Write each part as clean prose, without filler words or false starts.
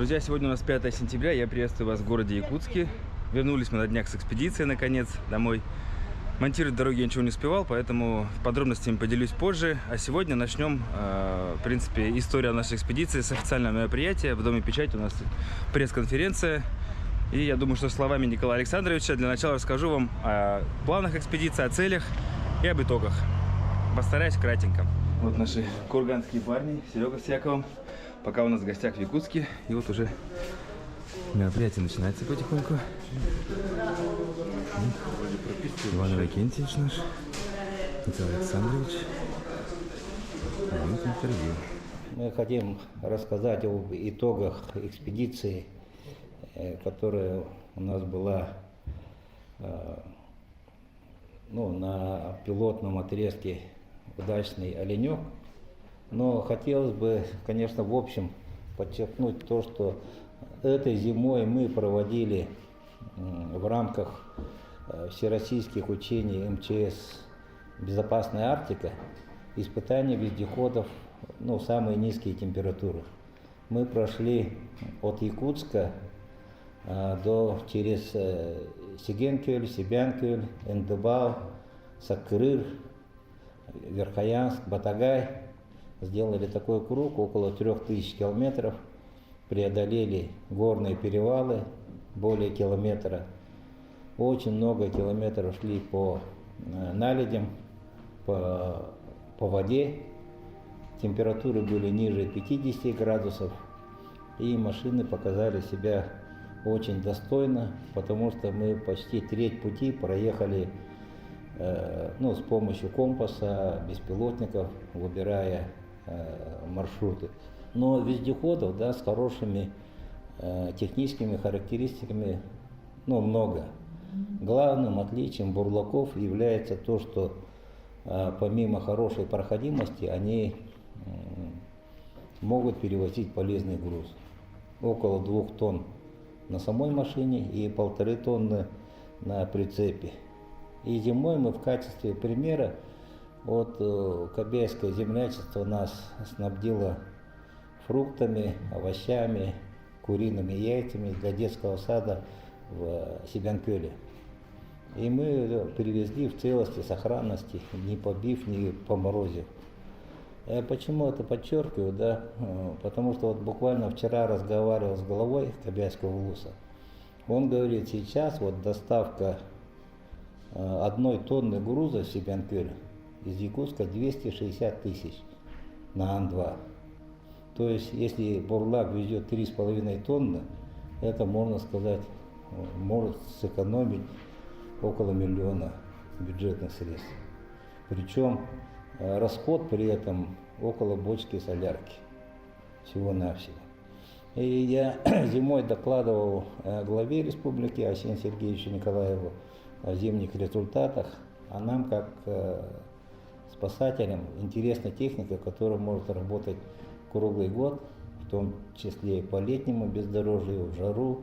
Друзья, сегодня у нас 5 сентября, я приветствую вас в городе Якутске. Вернулись мы на днях с экспедиции, наконец, домой. Монтировать дороги я ничего не успевал, поэтому подробностями поделюсь позже. А сегодня начнем, в принципе, историю нашей экспедиции с официального мероприятия. В Доме печати у нас пресс-конференция. И я думаю, что словами Николая Александровича для начала расскажу вам о планах экспедиции, о целях и об итогах. Постараюсь кратенько. Вот наши курганские парни, Серега с Яковом. Пока у нас в гостях в Якутске. И вот уже мероприятие начинается потихоньку. Иван Вакентьевич наш, Николай Александрович. Вот интервью. Мы хотим рассказать об итогах экспедиции, которая у нас была на пилотном отрезке «Удачный Оленек». Но хотелось бы, конечно, в общем подчеркнуть то, что этой зимой мы проводили в рамках всероссийских учений МЧС «Безопасная Арктика» испытания вездеходов, самые низкие температуры. Мы прошли от Якутска через Сигенкюль, Сибянкюль, Эндебал, Саккырыр, Верхоянск, Батагай. Сделали такой круг, около 3000 километров, преодолели горные перевалы, более километра. Очень много километров шли по наледям, по воде. Температуры были ниже 50 градусов, и машины показали себя очень достойно, потому что мы почти треть пути проехали с помощью компаса, беспилотников, выбирая маршруты. Но вездеходов, с хорошими техническими характеристиками, много. Главным отличием бурлаков является то, что помимо хорошей проходимости, они могут перевозить полезный груз. Около 2 тонн на самой машине и 1,5 тонны на прицепе. И зимой мы в качестве примера Кобяйское землячество нас снабдило фруктами, овощами, куриными яйцами для детского сада в Сибянкюле. И мы привезли в целости, сохранности, не побив, не поморозив. Почему это подчеркиваю? Потому что буквально вчера разговаривал с главой Кобяйского УЛУСа. Он говорит, сейчас доставка 1 тонны груза в Сибянкюль из Якутска 260 тысяч на Ан-2. То есть, если бурлак везет 3,5 тонны, это, можно сказать, может сэкономить около 1 миллиона бюджетных средств. Причем расход при этом около бочки солярки. Всего-навсего. И я зимой докладывал главе республики Арсению Сергеевичу Николаеву о зимних результатах, а нам, как спасателям, интересна техника, которая может работать круглый год, в том числе и по летнему бездорожью, в жару,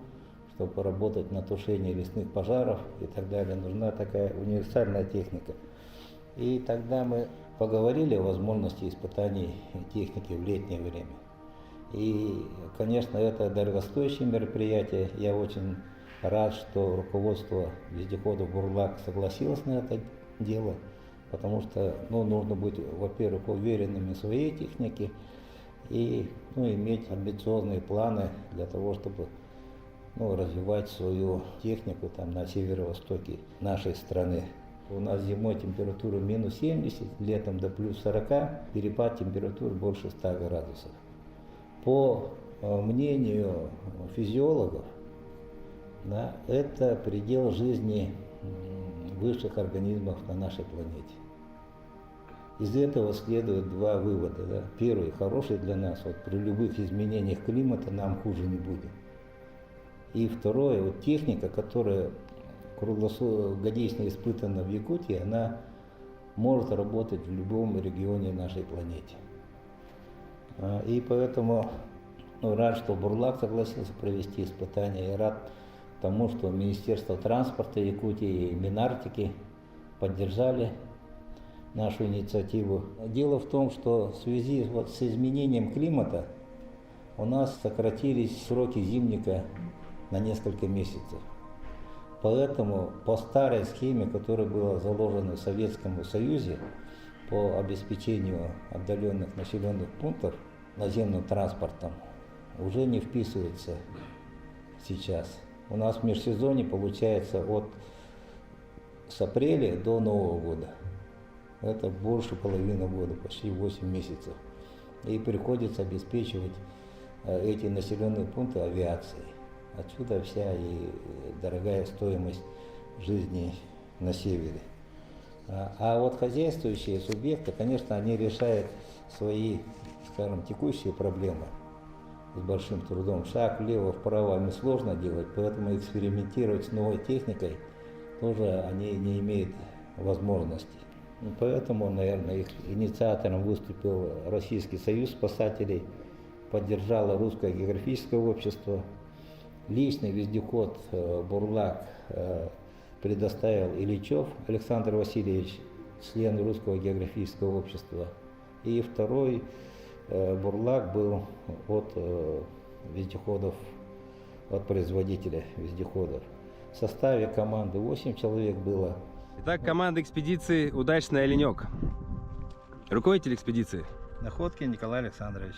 чтобы поработать на тушении лесных пожаров и так далее. Нужна такая универсальная техника. И тогда мы поговорили о возможности испытаний техники в летнее время. И, конечно, это дорогостоящее мероприятие. Я очень рад, что руководство вездеходов «Бурлак» согласилось на это дело, потому что нужно быть, во-первых, уверенными в своей технике и иметь амбициозные планы для того, чтобы развивать свою технику на северо-востоке нашей страны. У нас зимой температура минус 70, летом до плюс 40, перепад температур больше 100 градусов. По мнению физиологов, это предел жизни высших организмов на нашей планете. Из этого следует 2 вывода. Первый, хороший для нас, при любых изменениях климата нам хуже не будет. И второе, техника, которая круглогодично испытана в Якутии, она может работать в любом регионе нашей планеты. И поэтому рад, что Бурлак согласился провести испытания, и рад тому, что Министерство транспорта Якутии и Минартики поддержали нашу инициативу. Дело в том, что в связи с изменением климата у нас сократились сроки зимника на несколько месяцев. Поэтому по старой схеме, которая была заложена в Советском Союзе по обеспечению отдаленных населенных пунктов наземным транспортом, уже не вписывается сейчас. У нас в межсезонье получается с апреля до Нового года. Это больше половины года, почти 8 месяцев. И приходится обеспечивать эти населенные пункты авиацией. Отсюда вся и дорогая стоимость жизни на севере. А вот хозяйствующие субъекты, конечно, они решают свои, скажем, текущие проблемы с большим трудом. Шаг влево, вправо им сложно делать, поэтому экспериментировать с новой техникой тоже они не имеют возможности. Поэтому, наверное, их инициатором выступил Российский союз спасателей, поддержало Русское географическое общество. Личный вездеход «Бурлак» предоставил Ильичев Александр Васильевич, член Русского географического общества. И второй «Бурлак» был от вездеходов, от производителя вездеходов. В составе команды 8 человек было. Итак, команда экспедиции «Удачный оленек». Руководитель экспедиции. Находкин Николай Александрович.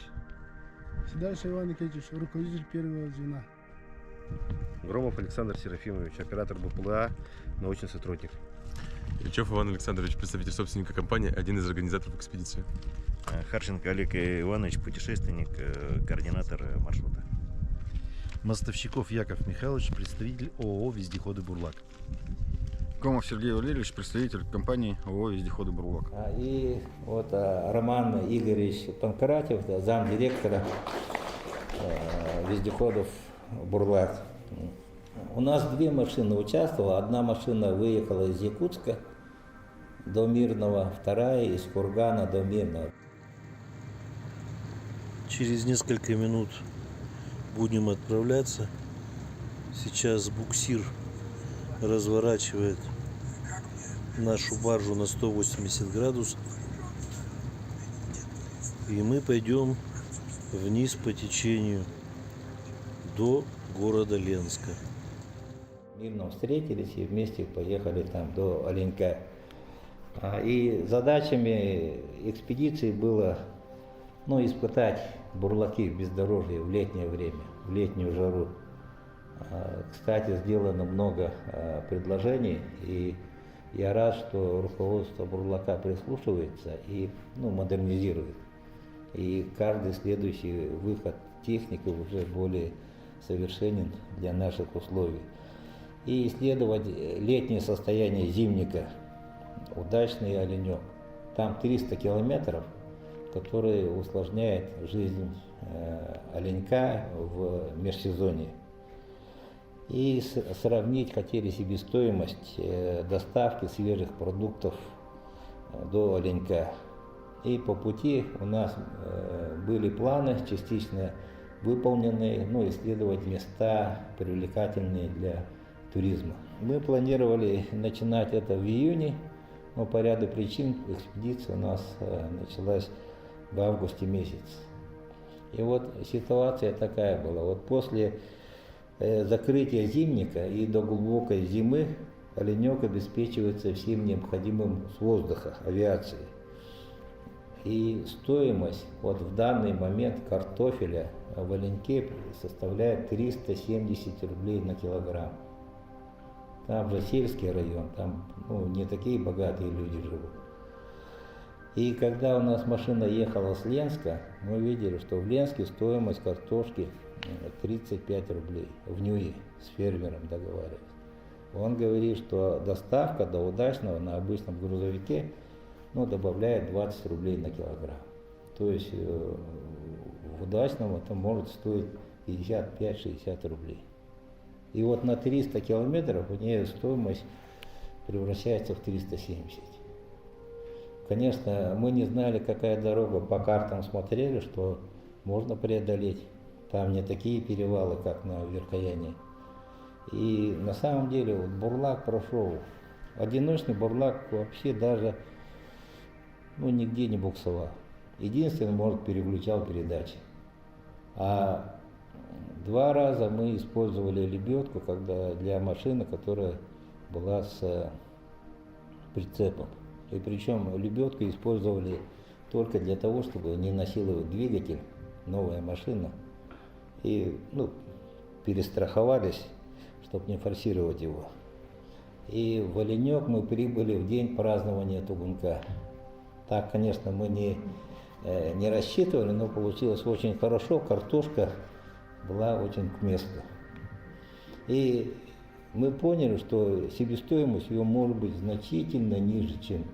Седальше Иван Никитич, руководитель первого звена. Громов Александр Серафимович, оператор БПЛА, научный сотрудник. Ильичев Иван Александрович, представитель собственника компании, один из организаторов экспедиции. Харченко Олег Иванович, путешественник, координатор маршрута. Мостовщиков Яков Михайлович, представитель ООО «Вездеходы Бурлак». Комов Сергей Валерьевич, представитель компании ООО «Вездеходы Бурлак». И вот Роман Игоревич Панкратев, замдиректора вездеходов «Бурлак». У нас 2 машины участвовало. Одна машина выехала из Якутска до Мирного, вторая из Кургана до Мирного. Через несколько минут будем отправляться. Сейчас буксир разворачивает нашу баржу на 180 градусов. И мы пойдем вниз по течению до города Ленска. В Мирном встретились и вместе поехали там до Оленька. И задачами экспедиции было испытать бурлаки в бездорожье в летнее время, в летнюю жару. Кстати, сделано много предложений, и я рад, что руководство Бурлака прислушивается и модернизирует. И каждый следующий выход техники уже более совершенен для наших условий. И исследовать летнее состояние зимника, удачный оленек. Там 300 километров, которые усложняют жизнь оленька в межсезонье. И сравнить хотели себестоимость доставки свежих продуктов до оленька. И по пути у нас были планы частично выполненные, исследовать места привлекательные для туризма. Мы планировали начинать это в июне, но по ряду причин экспедиция у нас началась в августе месяце. И вот ситуация такая была. Вот после закрытия зимника и до глубокой зимы оленек обеспечивается всем необходимым с воздуха, авиацией. И стоимость в данный момент картофеля в Оленьке составляет 370 рублей на килограмм. Там же сельский район, там не такие богатые люди живут. И когда у нас машина ехала с Ленска, мы видели, что в Ленске стоимость картошки 35 рублей в Нюе, с фермером договаривались. Он говорит, что доставка до Удачного на обычном грузовике добавляет 20 рублей на килограмм. То есть в Удачном это может стоить 55-60 рублей. И вот на 300 километров у нее стоимость превращается в 370. Конечно, мы не знали, какая дорога, по картам смотрели, что можно преодолеть. Там не такие перевалы, как на Верхояне. И на самом деле Бурлак прошел. Одиночный Бурлак вообще даже нигде не буксовал. Единственное, может, переключал передачи. А 2 раза мы использовали лебедку, когда для машины, которая была с прицепом. И причем лебедку использовали только для того, чтобы не насиловать двигатель, новая машина. И перестраховались, чтобы не форсировать его. И в Оленек мы прибыли в день празднования Тугунка. Так, конечно, мы не рассчитывали, но получилось очень хорошо. Картошка была очень к месту. И мы поняли, что себестоимость ее может быть значительно ниже, чем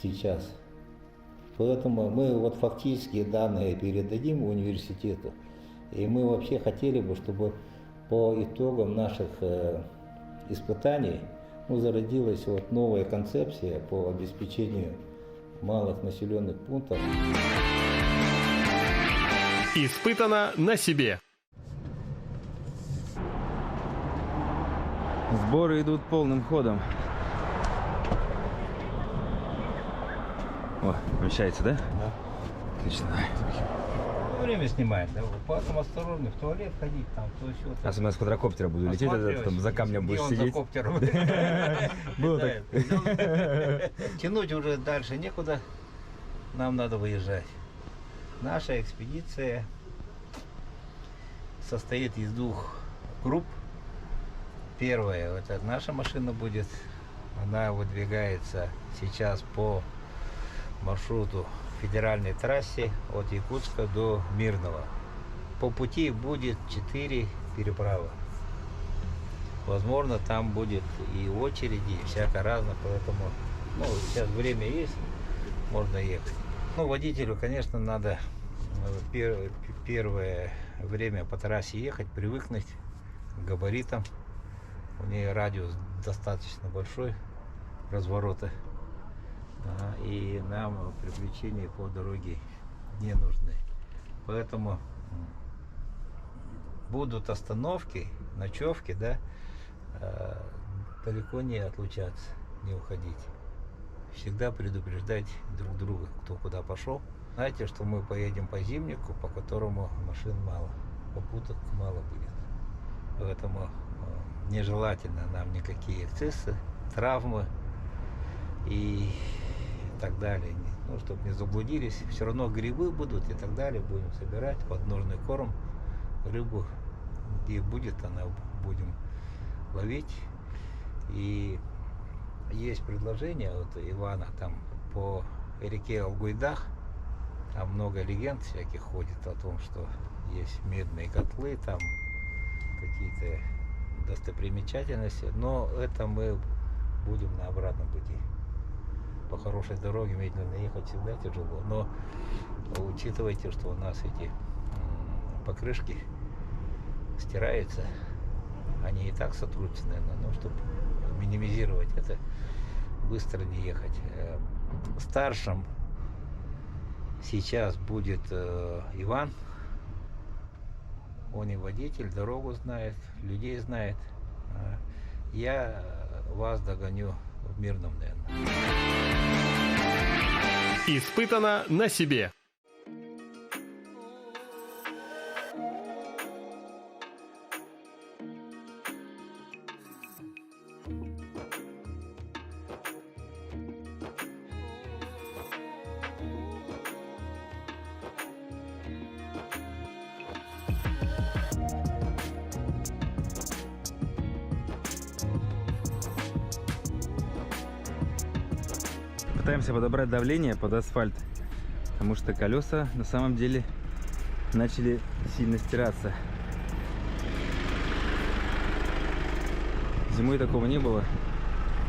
сейчас. Поэтому мы фактически данные передадим университету. И мы вообще хотели бы, чтобы по итогам наших испытаний зародилась новая концепция по обеспечению малых населенных пунктов. Испытано на себе. Сборы идут полным ходом. О, помещается, да? Да. Отлично. Время снимает, да? Поэтому осторожно, в туалет ходить, там, то все. Особенно с квадрокоптера буду лететь, там за камнем будешь сидеть. Было так. Тянуть уже дальше некуда, нам надо выезжать. Наша экспедиция состоит из 2 групп. Первая, это наша машина будет, она выдвигается сейчас по маршруту федеральной трассе от Якутска до Мирного. По пути будет 4 переправы. Возможно, там будет и очереди, и всякое разное, поэтому сейчас время есть, можно ехать. Водителю, конечно, надо первое время по трассе ехать, привыкнуть к габаритам. У нее радиус достаточно большой, разворота. И нам приключения по дороге не нужны. Поэтому будут остановки, ночевки, да, далеко не отлучаться, не уходить. Всегда предупреждать друг друга, кто куда пошел. Знаете, что мы поедем по зимнику, по которому машин мало, попуток мало будет. Поэтому нежелательно нам никакие эксцессы, травмы и так далее. Чтобы не заблудились. Все равно грибы будут и так далее. Будем собирать подножный корм, рыбу. Где будет, она будем ловить. И есть предложение от Ивана там по реке Алгуйдах. Там много легенд всяких ходит о том, что есть медные котлы, там какие-то достопримечательности. Но это мы будем на обратном пути. По хорошей дороге медленно ехать всегда тяжело, но учитывайте, что у нас эти покрышки стираются, они и так сотрутся, наверное, но чтобы минимизировать это, быстро не ехать. Старшим сейчас будет Иван, он и водитель, дорогу знает, людей знает. Я вас догоню в Мирном, наверное. Испытано на себе. Пытаемся подобрать давление под асфальт, потому что колеса на самом деле начали сильно стираться. Зимой такого не было.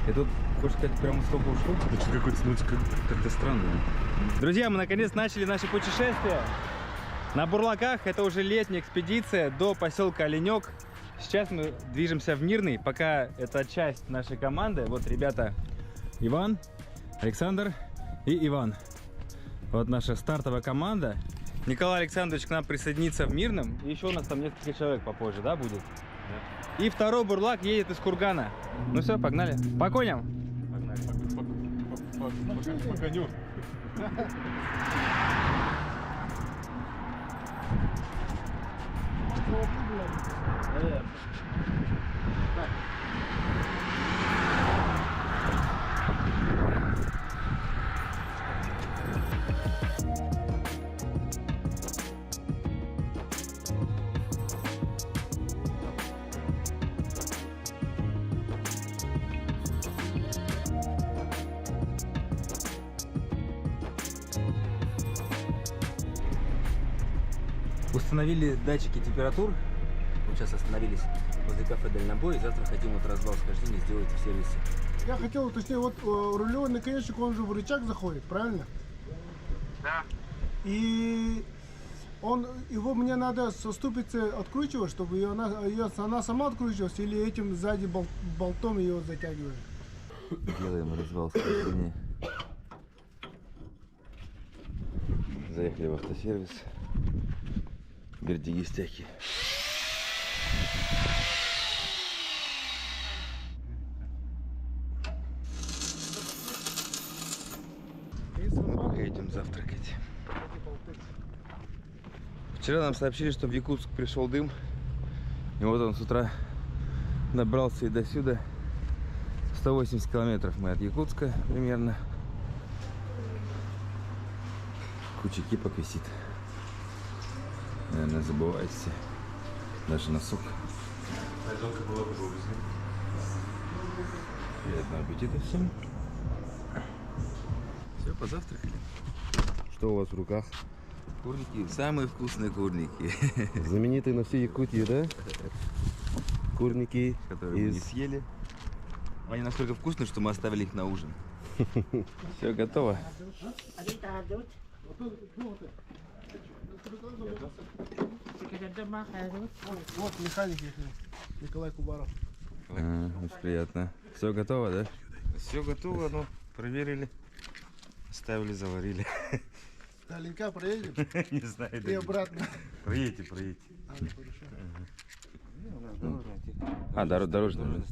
И тут, хочешь сказать, прямо столько ушло? Это какой-то, как-то странно. Друзья, мы наконец начали наше путешествие. На бурлаках это уже летняя экспедиция до поселка Оленек. Сейчас мы движемся в Мирный, пока это часть нашей команды. Вот ребята Иван, Александр и Иван. Вот наша стартовая команда. Николай Александрович к нам присоединится в Мирном. И еще у нас там несколько человек попозже, да, будет? Да. И второй бурлак едет из Кургана. Ну все, погнали. По коням. Погнали. По коню. Установили датчики температур. Вот сейчас остановились возле кафе «Дальнобой». И завтра хотим вот развал схождения сделать в сервисе. Я хотел уточнить, вот рулевой наконечник, он же в рычаг заходит, правильно? Да. И его мне надо со ступицы откручивать, чтобы она сама откручивалась, или этим сзади болтом ее затягиваем? Делаем развал схождения. Заехали в автосервис. Бердигистяки. Мы пока идем завтракать. Вчера нам сообщили, что в Якутск пришел дым. И вот он с утра добрался и до сюда. 180 километров мы от Якутска примерно. Куча кипок висит. Наверное, забывайте. Даже носок. Приятного аппетита всем. Все, позавтракали. Что у вас в руках? Курники, самые вкусные курники. Знаменитые на всей Якутии, да? Курники, которые мы не съели. Они настолько вкусные, что мы оставили их на ужин. Все готово. Вот механик Николай Кубаров. Очень приятно. Все готово, да? Все готово, ну, проверили. Оставили, заварили. Даленька проедем? Не знаю. И обратно. Проедьте. Хорошо. Дорожный.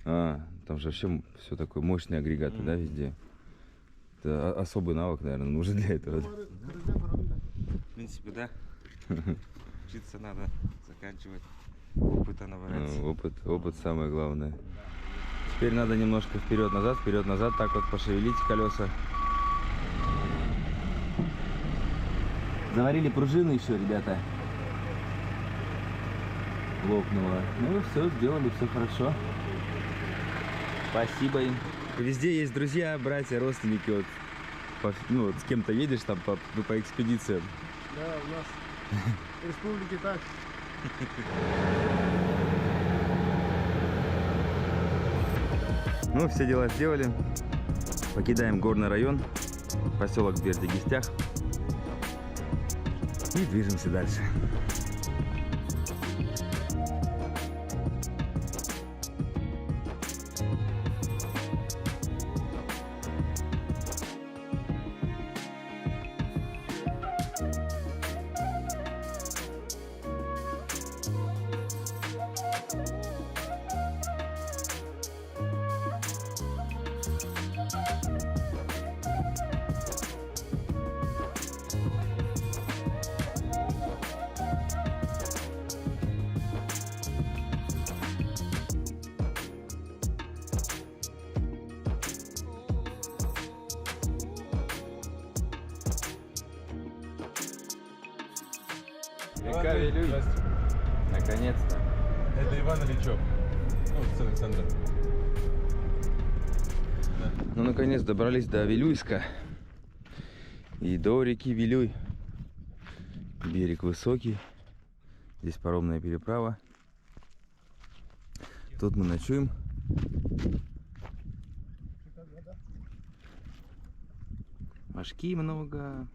Там же вообще все такое мощные агрегаты, да, везде. Это особый навык, наверное, нужен для этого. В принципе, да. Учиться надо, заканчивать. Опыта набираться. Опыт самое главное. Теперь надо немножко вперед-назад, так вот пошевелить колеса. Заварили пружины еще, ребята. Лопнуло. Ну все, сделали, все хорошо. Спасибо им. Везде есть друзья, братья, родственники. Вот, вот с кем-то едешь там по экспедициям. Да, у нас в республике так. Ну, все дела сделали. Покидаем горный район, поселок Бердигистях. И движемся дальше. Река Вилюй. Наконец-то. Это Иван Ильичев. Ну, с Александром. Ну, наконец добрались до Вилюйска. И до реки Вилюй. Берег высокий. Здесь паромная переправа. Тут мы ночуем. Мошки много.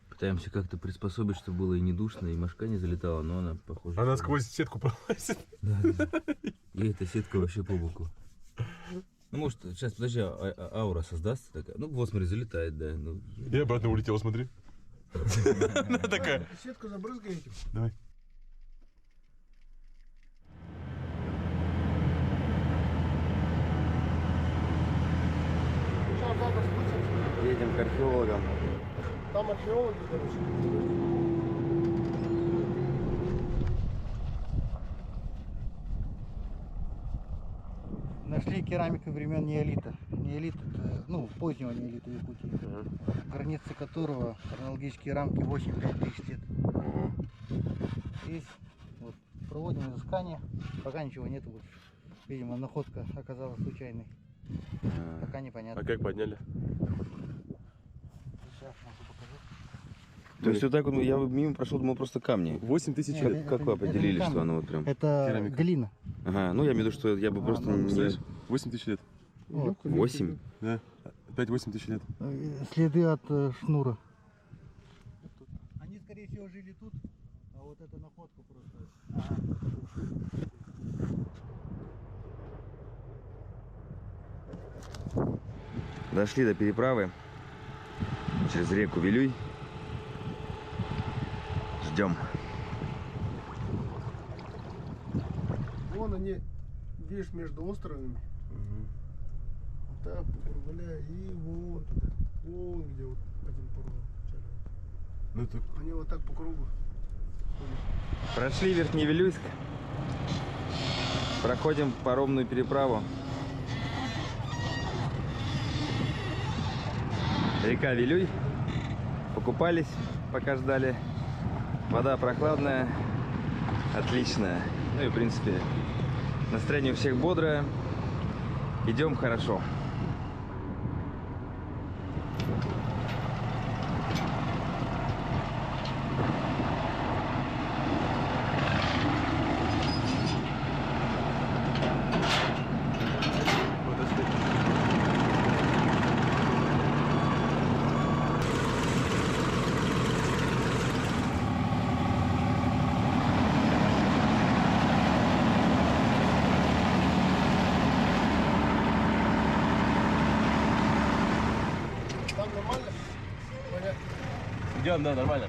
Пытаемся как-то приспособить, чтобы было и не душно, и мошка не залетала, но она, похоже... Она сквозь сетку пролазит. Да. И эта сетка вообще по боку. Ну, может, сейчас, подожди, аура создастся такая. Ну, вот, смотри, залетает, да. Ну... И обратно улетела, смотри. Она такая. Сетку забрызгаете? Давай. Едем к археологам. Там археологи, короче. Нашли керамику времен неолита. Неолит это, ну, позднего неолита в Якутии. Границы которого хронологические рамки 8-5 тысяч лет. И вот, проводим изыскания. Пока ничего нету. Вот, видимо, находка оказалась случайной. Пока непонятно. А как подняли? То есть вот так вот я мимо прошел, думал просто камни. 8000 Как, лет. как вы определили, что оно вот прям? Это Керамика. глина. Ага, ну я имею в виду, что я бы просто не... Представляешь? 8000 лет. Вот. 8? Да. Опять 8000 лет. Следы от шнура. Они, скорее всего, жили тут, а вот эта находка просто. Дошли до переправы через реку Вилюй. Ждем. Вон они, видишь, между островами. Так, гуляя, и вон туда. Вон где вот один порог. Ну, это... Они вот так по кругу. Прошли Верхневилюйск. Проходим паромную переправу. Река Вилюй. Покупались, пока ждали. Вода прохладная, отличная. Ну и в принципе настроение у всех бодрое. Идем хорошо. Там нормально? Понятно. Идем, да, нормально.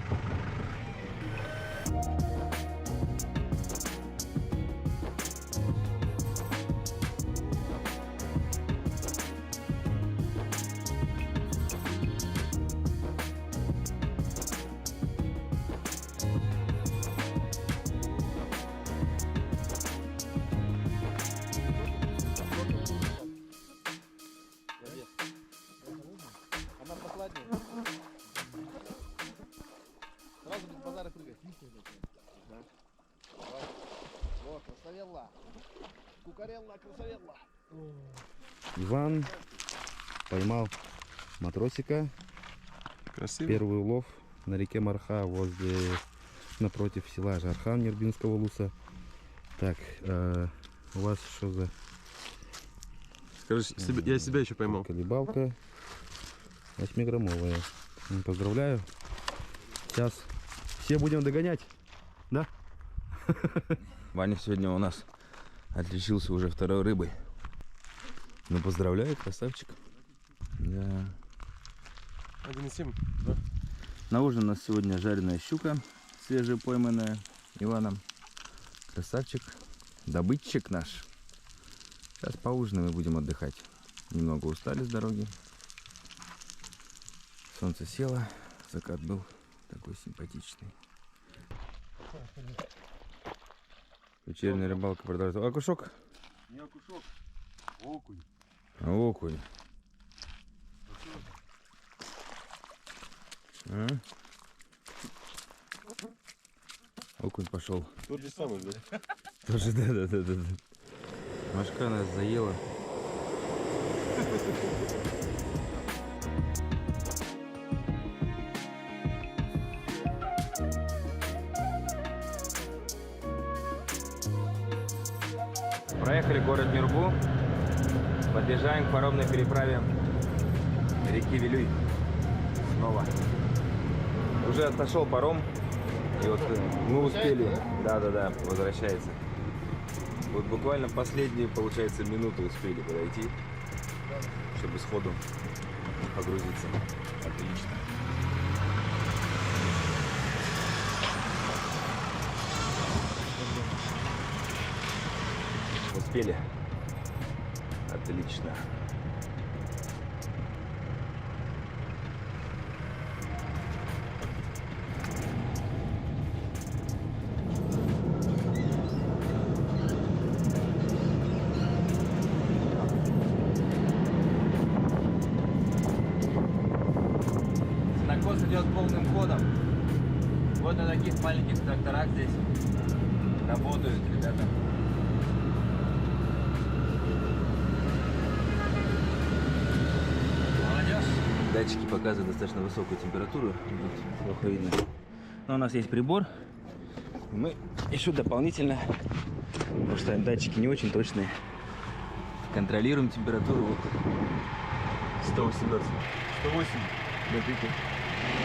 Она прохладнее. Сразу без базара прыгать. Да. Вот, красавелла. Кукарелла, красавелла. Иван поймал матросика. Красиво. Первый улов на реке Марха напротив села Жархан Нербинского Луса. Так, у вас что за... Скажи, я себя еще поймал. Колебалка 8-граммовая. Поздравляю. Сейчас все будем догонять. Да? Ваня сегодня у нас отличился уже второй рыбой. Ну, поздравляю, красавчик. Да. 1,7, да? На ужин у нас сегодня жареная щука, свежепойманная Иваном. Красавчик, добытчик наш. Сейчас поужинаем и будем отдыхать. Немного устали с дороги. Солнце село, закат был такой симпатичный. Вечерняя рыбалка продолжается. Окушок? Не окушок, окунь. Окунь. А? Окунь пошел. Тот же самый, да? Тоже, да. Машка нас заела. Проехали город Нюрбу. Подъезжаем к паромной переправе реки Вилюй. Снова. Уже отошел паром. И вот мы успели. Да, возвращается. Вот буквально последние, получается, минуты успели подойти, чтобы сходу погрузиться. Отлично. Успели. Отлично. Сенокос идет полным ходом. Вот на таких маленьких тракторах здесь работают ребята. Молодежь. Датчики показывают достаточно высокую температуру. Тут плохо видно. Но у нас есть прибор. Мы еще дополнительно, потому что датчики не очень точные, Контролируем температуру. Вот. 118. 108 до пика.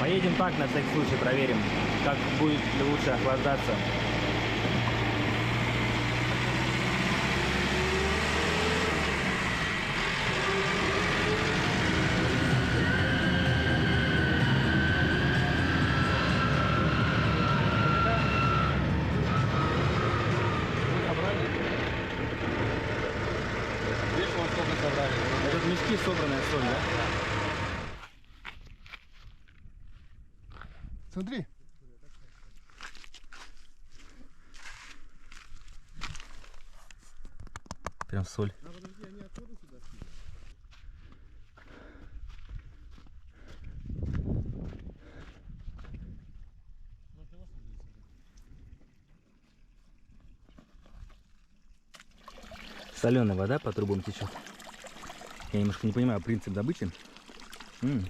Поедем так, на всякий случай проверим, как будет ли лучше охлаждаться. Это мешки собранная соль, да? Смотри. Прям соль. Соленая вода по трубам течет. Я немножко не понимаю принцип добычи. Ну,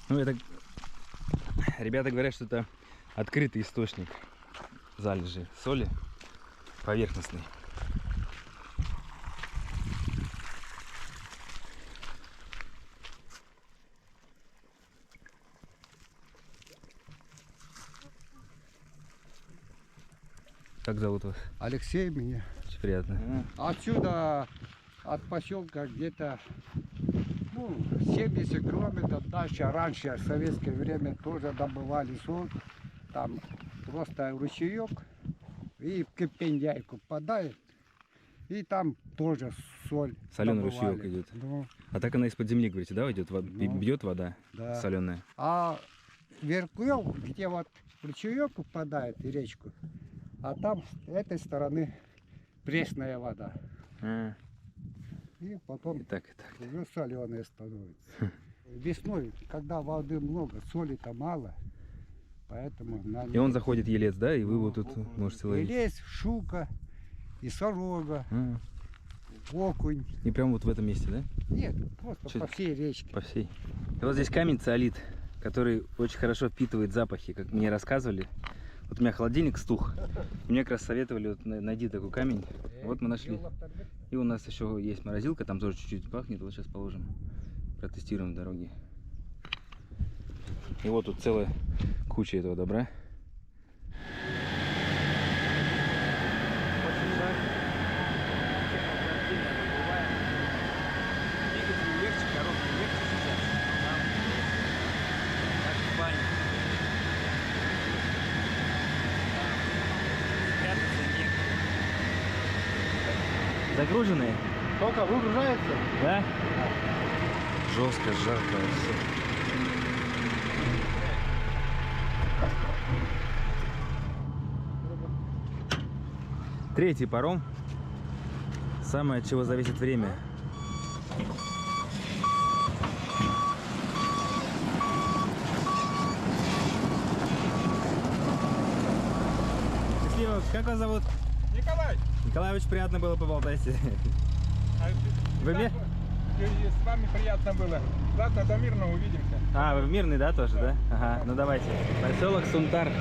это... Ребята говорят, что это открытый источник залежи соли поверхностный. Как зовут вас? Алексей меня. Очень приятно. Отсюда, от поселка где-то 70 километров дальше. Раньше, в советское время, тоже добывали соль. Там просто ручеек и в Кипендяйку попадает. И там тоже соль. Соленый добывали. ручеек идет. Ну, А так она из-под земли, говорите, да, идет? Бьет вода да. соленая. А вверху, где вот ручеек попадает и речку, а там с этой стороны пресная вода. И потом уже соленая становится. Весной, когда воды много, соли-то мало, поэтому... И он заходит елец, да? И вы вот тут можете ловить. Елец, щука, и сорога, окунь. И прямо вот в этом месте, да? Нет, просто по всей речке. По всей. И вот здесь камень циолит, который очень хорошо впитывает запахи, как мне рассказывали. Вот у меня холодильник стух. Мне как раз советовали, вот, найди такой камень. Вот мы нашли. И у нас еще есть морозилка, там тоже чуть-чуть пахнет. Вот сейчас положим, протестируем в дороге. И вот тут целая куча этого добра. Загруженные? Только выгружается? Да? Жестко, жарко. Третий паром. Самое, от чего зависит время. Счастливо. Как вас зовут? Николай! Николай, очень приятно было поболтать. Вы мне? С вами приятно было. Ладно, до Мирного увидимся. А, вы в Мирный, да, тоже, да? Ага, ну давайте. Поселок Сунтар.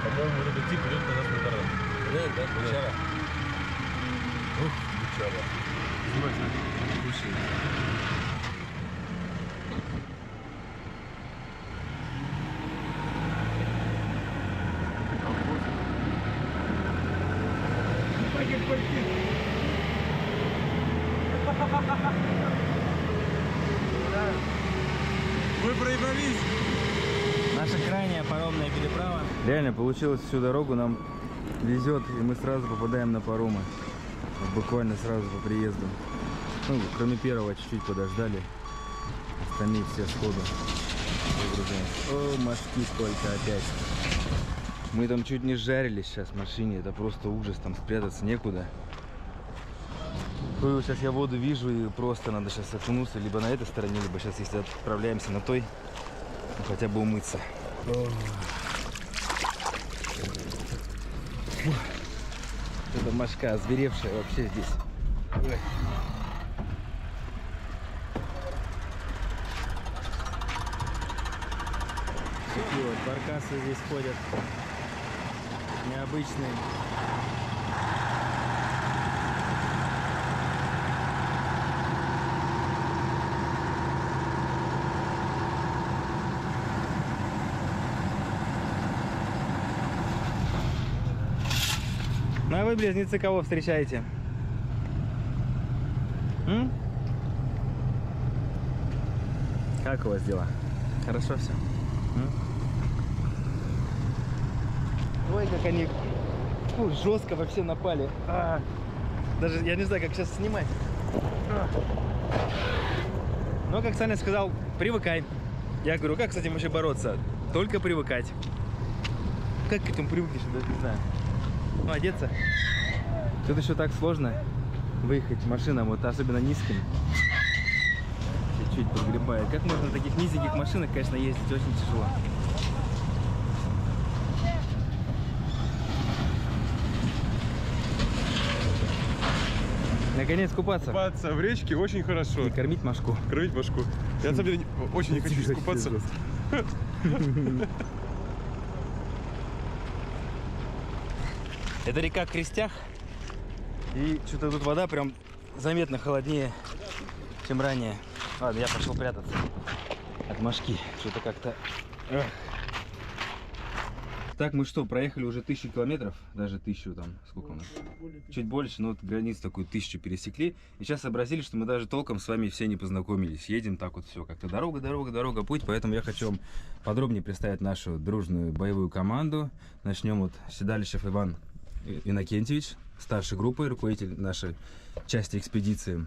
По-моему, вот этот тип идет на нас на дорогу. Да, бычара. Ух, бычара. Снимай, смотри, кушает. Вы проебались! Наша крайняя паромная переправа. Реально получилось, всю дорогу нам везет, и мы сразу попадаем на паромы. Вот буквально сразу по приезду. Ну, кроме первого, чуть-чуть подождали. Остальные все сходу выгружаем. О, мошки сколько опять. Мы там чуть не сжарились сейчас в машине. Это просто ужас, там спрятаться некуда. Ой, сейчас я воду вижу и просто надо сейчас окунуться либо на этой стороне, либо сейчас, если отправляемся на той, ну, хотя бы умыться. Это мошка озверевшая вообще здесь. Ой. Такие вот баркасы здесь ходят. Необычные. Ну а вы, близнецы, кого встречаете? М? Как у вас дела? Хорошо все? Ой, как они жестко вообще напали. Даже я не знаю, как сейчас снимать. Но, как Саня сказал, привыкай. Я говорю, как с этим вообще бороться? Только привыкать. Как к этому привыкнешь, даже не знаю. Ну, одеться. Тут еще так сложно выехать машинам, вот особенно низким. Чуть-чуть подгребает. Как можно на таких низеньких машинах, конечно, ездить очень тяжело. Наконец купаться. Купаться в речке очень хорошо. И кормить мошку. Кормить мошку. Я на самом деле очень не хочу искупаться. Это река Крестях. И что-то тут вода прям заметно холоднее, чем ранее. Ладно, я пошел прятаться от мошки. Что-то как-то... Так, мы что, проехали уже 1000 километров, даже 1000 там, сколько у нас? Чуть больше, но вот границу такую 1000 пересекли. И сейчас сообразили, что мы даже толком с вами все не познакомились. Едем так вот все, как-то дорога, путь. Поэтому я хочу вам подробнее представить нашу дружную боевую команду. Начнем вот Седалищев Иван Иннокентьевич, старшей группы, руководитель нашей части экспедиции.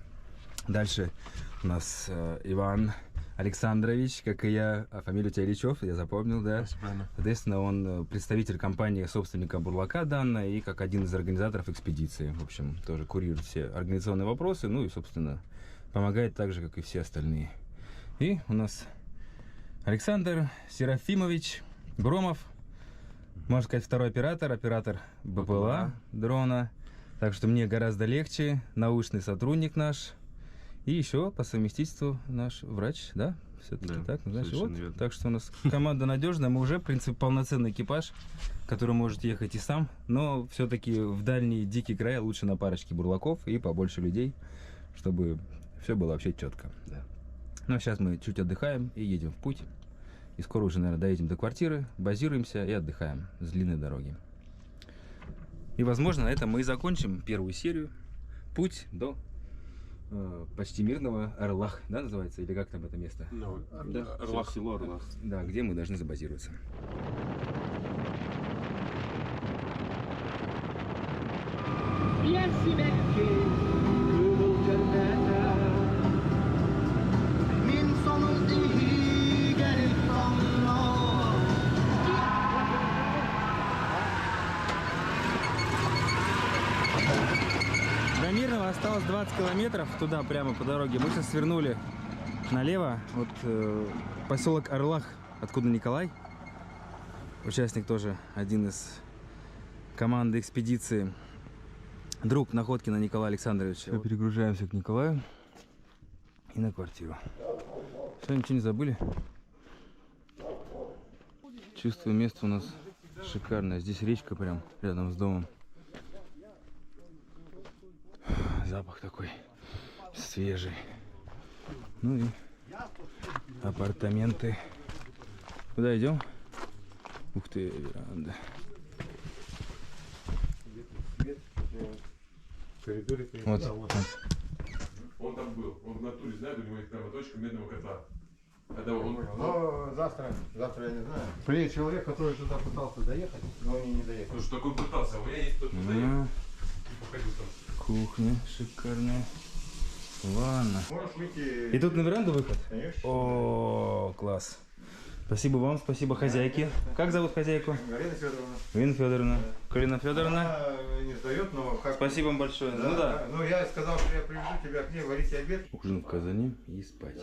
Дальше у нас Иван Александрович, как и я, а фамилия у тебя Ильичев, я запомнил, да? Соответственно, он представитель компании собственника бурлака данной и как один из организаторов экспедиции. В общем, тоже курирует все организационные вопросы, ну и, собственно, помогает так же, как и все остальные. И у нас Александр Серафимович Громов, можно сказать, второй оператор БПЛА дрона. Так что мне гораздо легче, научный сотрудник наш. И еще по совместительству наш врач, да? Все-таки да, так, знаешь, вот. Верно. Так что у нас команда надежная, мы уже, в принципе, полноценный экипаж, который может ехать и сам, но все-таки в дальние дикие края лучше на парочке бурлаков и побольше людей, чтобы все было вообще четко. Да. Ну, сейчас мы чуть отдыхаем и едем в путь. И скоро уже, наверное, доедем до квартиры, базируемся и отдыхаем с длинной дороги. И, возможно, на этом мы и закончим первую серию. Путь до почти мирного Орлах, да, называется? Или как там это место? No, да? Орлах, село Орлах. Да, где мы должны забазироваться. До Мирного осталось 20 километров туда, прямо по дороге. Мы сейчас свернули налево. Вот поселок Орлах, откуда Николай. Участник тоже, один из команды экспедиции. Друг Находкина Николая Александровича. Вот. Перегружаемся к Николаю и на квартиру. Все, ничего не забыли. Чувствую, место у нас шикарное. Здесь речка прям рядом с домом. Запах такой свежий. Ну и апартаменты. Куда идем? Ух ты, веранда. Вот. Он там был. Он в натуре знает, у него есть прямо точка медного кота. Это он... Но завтра я не знаю. Приедет человек, который туда пытался доехать, но он не доехал. Слушай, так он пытался, у меня есть тот, кто доехал. Кухня шикарная. Ладно. Можешь выйти... И тут на веранду выход? Конечно. О, класс. Спасибо вам, спасибо хозяйке. Как зовут хозяйку? Галина Федоровна. Галина Федоровна. Галина Федоровна. Она не сдает, но как... Спасибо вам большое. Да, Ну да. Ну я сказал, что я приведу тебя к ней, варите обед. Ужин в казане и спать.